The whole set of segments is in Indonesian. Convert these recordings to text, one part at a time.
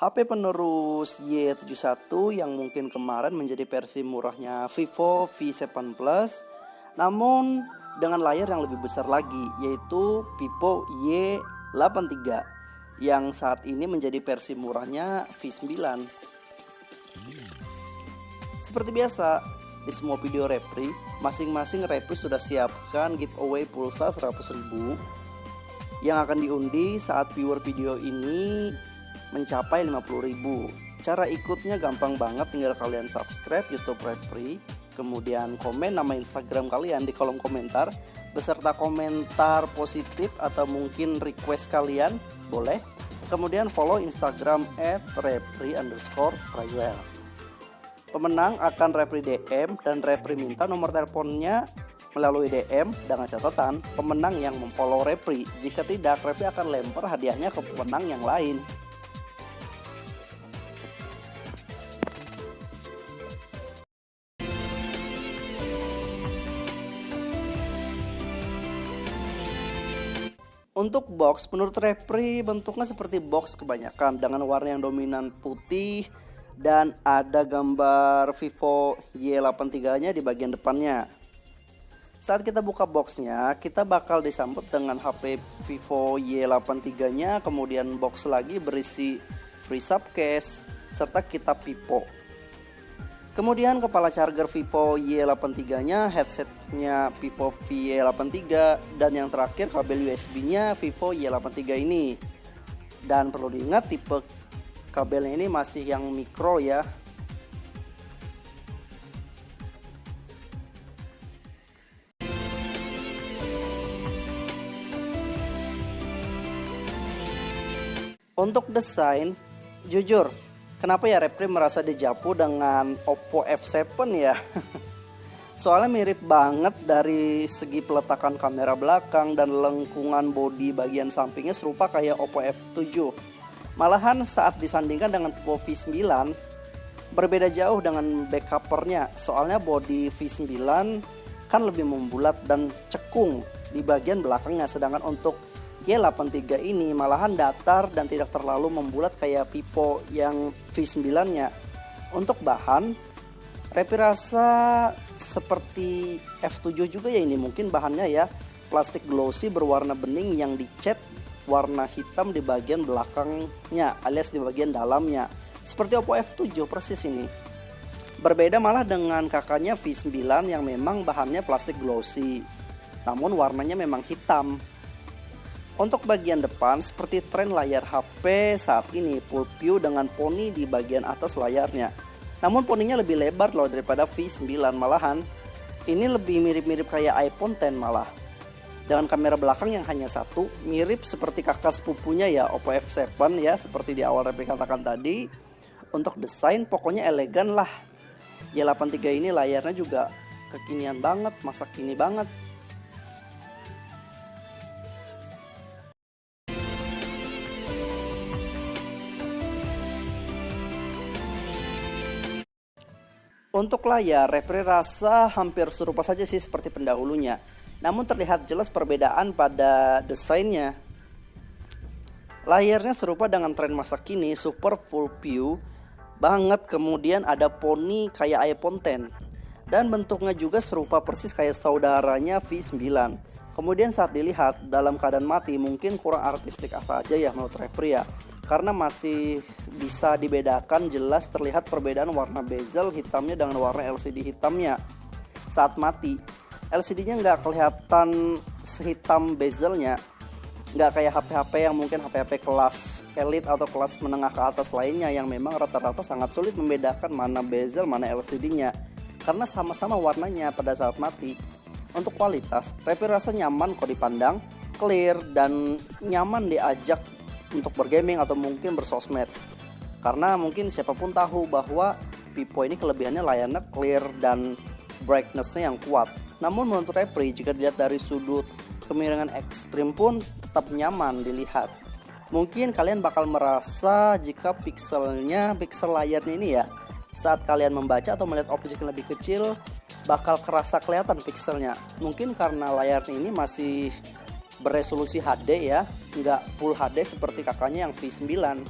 HP penerus Y71 yang mungkin kemarin menjadi versi murahnya Vivo V7 Plus, namun dengan layar yang lebih besar lagi, yaitu Vivo Y83 yang saat ini menjadi versi murahnya V9. Seperti biasa, di semua video Repri, masing-masing Repri sudah siapkan giveaway pulsa 100.000 yang akan diundi saat viewer video ini mencapai 50.000. Cara ikutnya gampang banget, tinggal kalian subscribe YouTube Repri, kemudian komen nama Instagram kalian di kolom komentar beserta komentar positif atau mungkin request kalian boleh. Kemudian follow Instagram @repri_praywell. Pemenang akan Repri DM dan Repri minta nomor teleponnya melalui DM dengan catatan pemenang yang memfollow Repri. Jika tidak, Repri akan lempar hadiahnya ke pemenang yang lain. Untuk box, menurut Repri bentuknya seperti box kebanyakan dengan warna yang dominan putih dan ada gambar Vivo Y83-nya di bagian depannya. Saat kita buka boxnya, kita bakal disambut dengan HP Vivo Y83-nya, kemudian box lagi berisi free subcase serta kitab Vivo. Kemudian kepala charger Vivo Y83-nya, headsetnya Vivo Y83, dan yang terakhir kabel USB-nya Vivo Y83 ini. Dan perlu diingat tipe kabelnya ini masih yang micro ya. Untuk desain, jujur, kenapa ya Repri merasa dejavu dengan Oppo F7 ya? Soalnya mirip banget dari segi peletakan kamera belakang dan lengkungan bodi bagian sampingnya serupa kayak Oppo F7. Malahan saat disandingkan dengan Oppo V9 berbeda jauh dengan back covernya. Soalnya bodi V9 kan lebih membulat dan cekung di bagian belakangnya, sedangkan untuk Y83 ini malahan datar dan tidak terlalu membulat kayak Vivo yang V9-nya. Untuk bahan, Repri rasa seperti F7 juga ya, ini mungkin bahannya ya plastik glossy berwarna bening yang dicat warna hitam di bagian belakangnya alias di bagian dalamnya. Seperti Oppo F7 persis ini. Berbeda malah dengan kakaknya V9 yang memang bahannya plastik glossy, namun warnanya memang hitam. Untuk bagian depan, seperti tren layar HP saat ini, full view dengan poni di bagian atas layarnya. Namun poninya lebih lebar loh daripada V9, malahan ini lebih mirip-mirip kayak iPhone X malah. Dengan kamera belakang yang hanya satu, mirip seperti kakak sepupunya ya Oppo F7 ya, seperti di awal Repri katakan tadi. Untuk desain pokoknya elegan lah. Y83 ini layarnya juga kekinian banget, masa kini banget. Untuk layar, Repri rasa hampir serupa saja sih seperti pendahulunya. Namun terlihat jelas perbedaan pada desainnya. Layarnya serupa dengan tren masa kini, super full view banget. Kemudian ada poni kayak iPhone X. Dan bentuknya juga serupa persis kayak saudaranya V9. Kemudian saat dilihat dalam keadaan mati mungkin kurang artistik saja ya menurut Repri ya. Karena masih bisa dibedakan, jelas terlihat perbedaan warna bezel hitamnya dengan warna LCD hitamnya. Saat mati, LCD-nya nggak kelihatan sehitam bezelnya. Nggak kayak HP-HP yang mungkin HP-HP kelas elite atau kelas menengah ke atas lainnya yang memang rata-rata sangat sulit membedakan mana bezel, mana LCD-nya. Karena sama-sama warnanya pada saat mati. Untuk kualitas, Repri rasa nyaman kok dipandang, clear dan nyaman diajak untuk bergaming atau mungkin bersosmed. Karena mungkin siapapun tahu bahwa Vivo ini kelebihannya layarnya clear dan brightness-nya yang kuat. Namun menurut Repri jika dilihat dari sudut kemiringan ekstrim pun tetap nyaman dilihat. Mungkin kalian bakal merasa jika pixel layarnya ini ya, saat kalian membaca atau melihat objek yang lebih kecil bakal kerasa kelihatan pixelnya. Mungkin karena layarnya ini masih beresolusi HD ya, nggak full HD seperti kakaknya yang V9.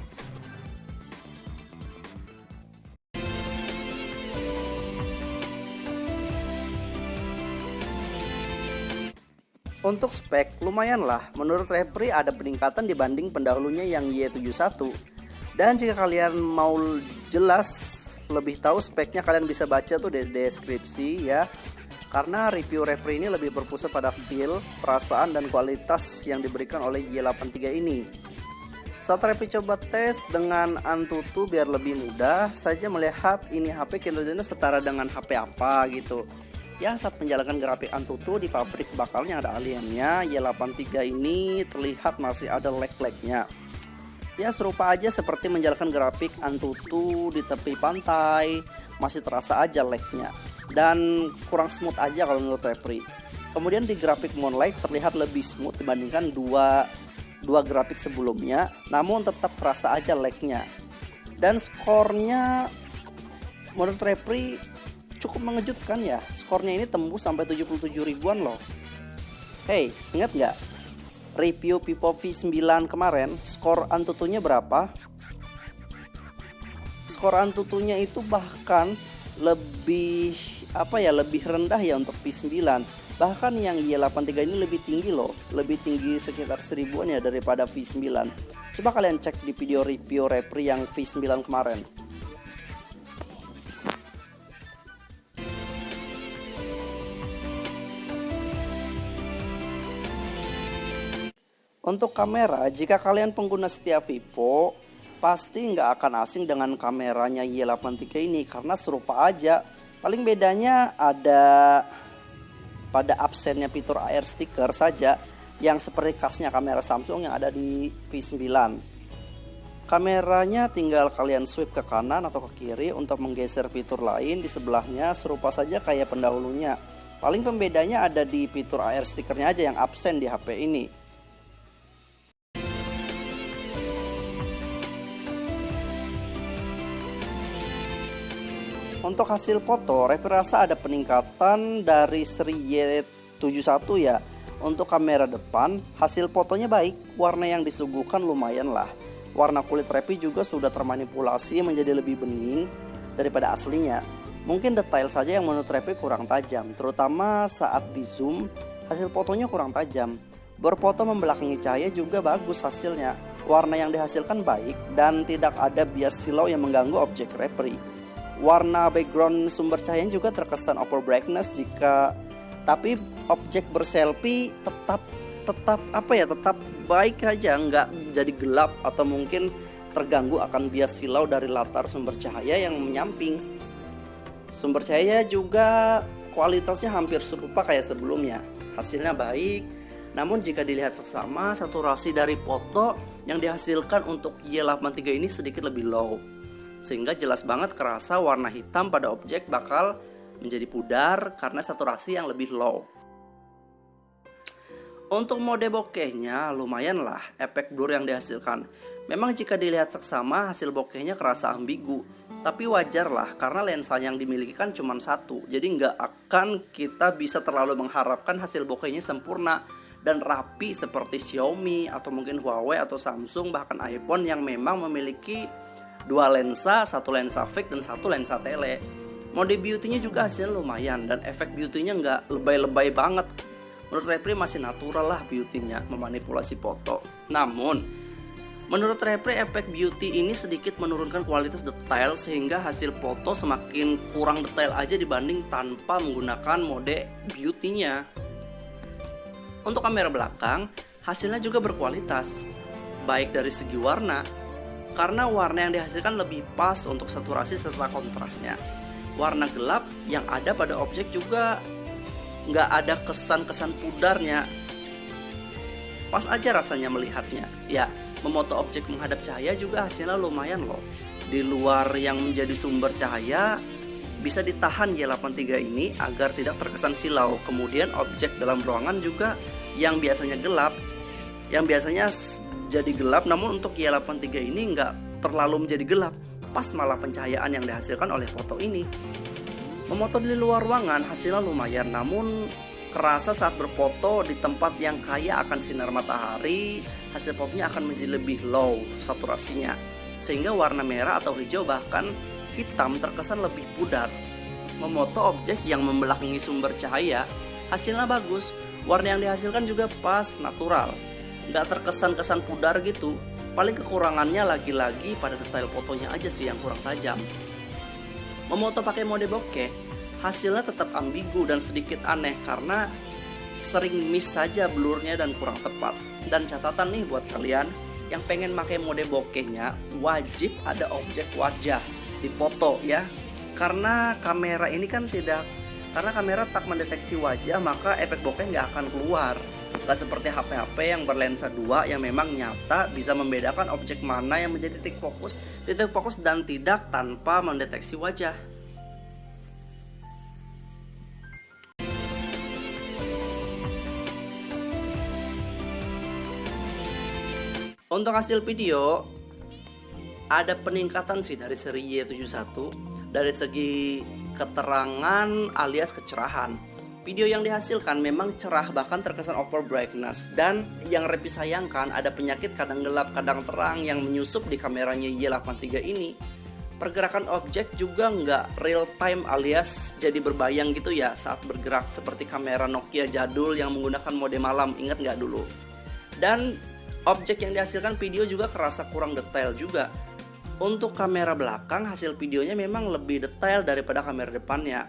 Untuk spek lumayan lah, menurut Repri ada peningkatan dibanding pendahulunya yang Y71. Dan jika kalian mau jelas lebih tahu speknya, kalian bisa baca tuh di deskripsi ya. Karena review Repri ini lebih berpusat pada feel, perasaan, dan kualitas yang diberikan oleh Y83 ini. Saat Repri coba tes dengan Antutu biar lebih mudah saja melihat ini HP kinerjanya setara dengan HP apa gitu. Ya, saat menjalankan grafik Antutu di pabrik bakalnya ada aliennya, Y83 ini terlihat masih ada lag-lagnya. Ya, serupa aja seperti menjalankan grafik Antutu di tepi pantai, masih terasa aja lagnya. Dan kurang smooth aja kalau menurut Repri. Kemudian di grafik Moonlight terlihat lebih smooth dibandingkan dua grafik sebelumnya, namun tetap kerasa aja lagnya. Dan skornya menurut Repri cukup mengejutkan ya. Skornya ini tembus sampai 77 ribuan loh. Hey, ingat nggak review Vivo V9 kemarin, skor Antutunya berapa? Skor Antutunya itu bahkan lebih lebih rendah ya untuk V9. Bahkan yang Y83 ini lebih tinggi loh, lebih tinggi sekitar 1000-an ya daripada V9. Coba kalian cek di video review Repri yang V9 kemarin. Untuk kamera, jika kalian pengguna setia Vivo, pasti nggak akan asing dengan kameranya Y83 ini karena serupa aja. Paling bedanya ada pada absennya fitur AR sticker saja yang seperti khasnya kamera Samsung yang ada di V9. Kameranya tinggal kalian swipe ke kanan atau ke kiri untuk menggeser fitur lain di sebelahnya, serupa saja kayak pendahulunya. Paling pembedanya ada di fitur AR stickernya aja yang absen di HP ini. Untuk hasil foto, Repri rasa ada peningkatan dari seri Y71 ya. Untuk kamera depan, hasil fotonya baik, warna yang disuguhkan lumayan lah. Warna kulit Repri juga sudah termanipulasi menjadi lebih bening daripada aslinya. Mungkin detail saja yang menurut Repri kurang tajam, terutama saat di zoom, hasil fotonya kurang tajam. Berfoto membelakangi cahaya juga bagus hasilnya. Warna yang dihasilkan baik dan tidak ada bias silau yang mengganggu objek Repri. Warna background sumber cahaya juga terkesan over brightness tapi objek berselfie tetap baik aja, nggak jadi gelap atau mungkin terganggu akan bias silau dari latar sumber cahaya yang menyamping. Sumber cahaya juga kualitasnya hampir serupa kayak sebelumnya, hasilnya baik. Namun jika dilihat seksama, saturasi dari foto yang dihasilkan untuk Y83 ini sedikit lebih low, sehingga jelas banget kerasa warna hitam pada objek bakal menjadi pudar karena saturasi yang lebih low. Untuk mode bokehnya lumayan lah efek blur yang dihasilkan. Memang jika dilihat seksama hasil bokehnya kerasa ambigu, tapi wajar lah karena lensa yang dimiliki kan cuma satu. Jadi nggak akan kita bisa terlalu mengharapkan hasil bokehnya sempurna dan rapi seperti Xiaomi atau mungkin Huawei atau Samsung bahkan iPhone yang memang memiliki dua lensa, satu lensa fake dan satu lensa tele. Mode beauty-nya juga hasilnya lumayan dan efek beauty-nya nggak lebay-lebay banget. Menurut Repri masih natural lah beauty-nya memanipulasi foto. Namun menurut Repri efek beauty ini sedikit menurunkan kualitas detail sehingga hasil foto semakin kurang detail aja dibanding tanpa menggunakan mode beauty-nya. Untuk kamera belakang hasilnya juga berkualitas, baik dari segi warna, karena warna yang dihasilkan lebih pas untuk saturasi serta kontrasnya. Warna gelap yang ada pada objek juga nggak ada kesan-kesan pudarnya. Pas aja rasanya melihatnya. Ya, memoto objek menghadap cahaya juga hasilnya lumayan loh. Di luar yang menjadi sumber cahaya, bisa ditahan Y83 ini agar tidak terkesan silau. Kemudian objek dalam ruangan juga yang biasanya gelap, yang biasanya jadi gelap, namun untuk Y83 ini nggak terlalu menjadi gelap, pas malah pencahayaan yang dihasilkan oleh foto ini. Memoto di luar ruangan hasilnya lumayan, namun kerasa saat berfoto di tempat yang kaya akan sinar matahari, hasil fotonya akan menjadi lebih low saturasinya, sehingga warna merah atau hijau bahkan hitam terkesan lebih pudar. Memoto objek yang membelakangi sumber cahaya hasilnya bagus, Warna yang dihasilkan juga pas, natural, nggak terkesan-kesan pudar gitu. Paling kekurangannya lagi-lagi pada detail fotonya aja sih yang kurang tajam. Memoto pakai mode bokeh, hasilnya tetap ambigu dan sedikit aneh karena sering miss saja blurnya dan kurang tepat. Dan catatan nih buat kalian yang pengen pakai mode bokehnya, wajib ada objek wajah di foto ya. Karena kamera tak mendeteksi wajah, maka efek bokeh nggak akan keluar. Gak seperti HP-HP yang berlensa 2 yang memang nyata bisa membedakan objek mana yang menjadi titik fokus dan tidak tanpa mendeteksi wajah. Untuk hasil video, ada peningkatan sih dari seri Y71 dari segi keterangan alias kecerahan. Video yang dihasilkan memang cerah, bahkan terkesan over brightness. Dan yang Repri sayangkan, ada penyakit kadang gelap kadang terang yang menyusup di kameranya Y83 ini. Pergerakan objek juga nggak real time alias jadi berbayang gitu ya saat bergerak, seperti kamera Nokia jadul yang menggunakan mode malam, ingat nggak dulu? Dan objek yang dihasilkan video juga kerasa kurang detail juga. Untuk kamera belakang, hasil videonya memang lebih detail daripada kamera depannya.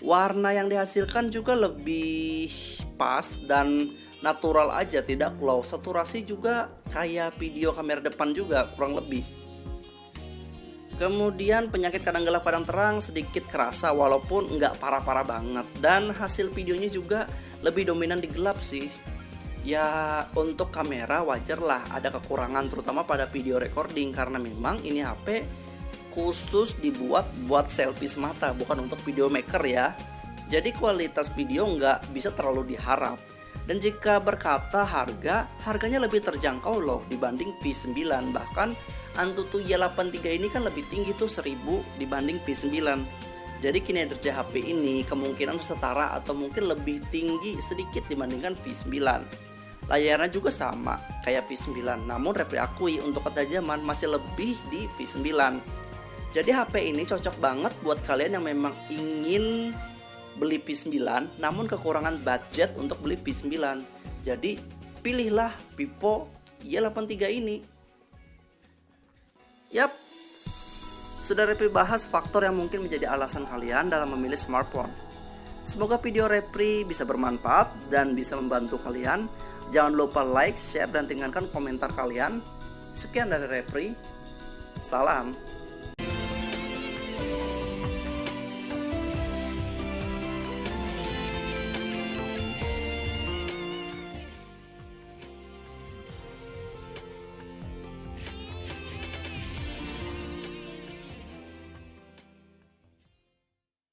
Warna yang dihasilkan juga lebih pas dan natural aja, tidak glow. Saturasi juga kayak video kamera depan juga kurang lebih. Kemudian penyakit kadang gelap kadang terang sedikit kerasa walaupun nggak parah-parah banget. Dan hasil videonya juga lebih dominan di gelap sih. Ya untuk kamera wajar lah ada kekurangan, terutama pada video recording, karena memang ini HP khusus dibuat buat selfie semata, bukan untuk video maker ya. Jadi kualitas video nggak bisa terlalu diharap. Dan jika berkata harganya lebih terjangkau loh dibanding V9. Bahkan Antutu Y83 ini kan lebih tinggi tuh 1000 dibanding V9. Jadi kinerja HP ini kemungkinan setara atau mungkin lebih tinggi sedikit dibandingkan V9. Layarnya juga sama kayak V9, namun Repri akui untuk ketajaman masih lebih di V9. Jadi HP ini cocok banget buat kalian yang memang ingin beli V9 namun kekurangan budget untuk beli V9. Jadi pilihlah Vivo Y83 ini. Yap, sudah Repri bahas faktor yang mungkin menjadi alasan kalian dalam memilih smartphone. Semoga video Repri bisa bermanfaat dan bisa membantu kalian. Jangan lupa like, share, dan tinggalkan komentar kalian. Sekian dari Repri. Salam.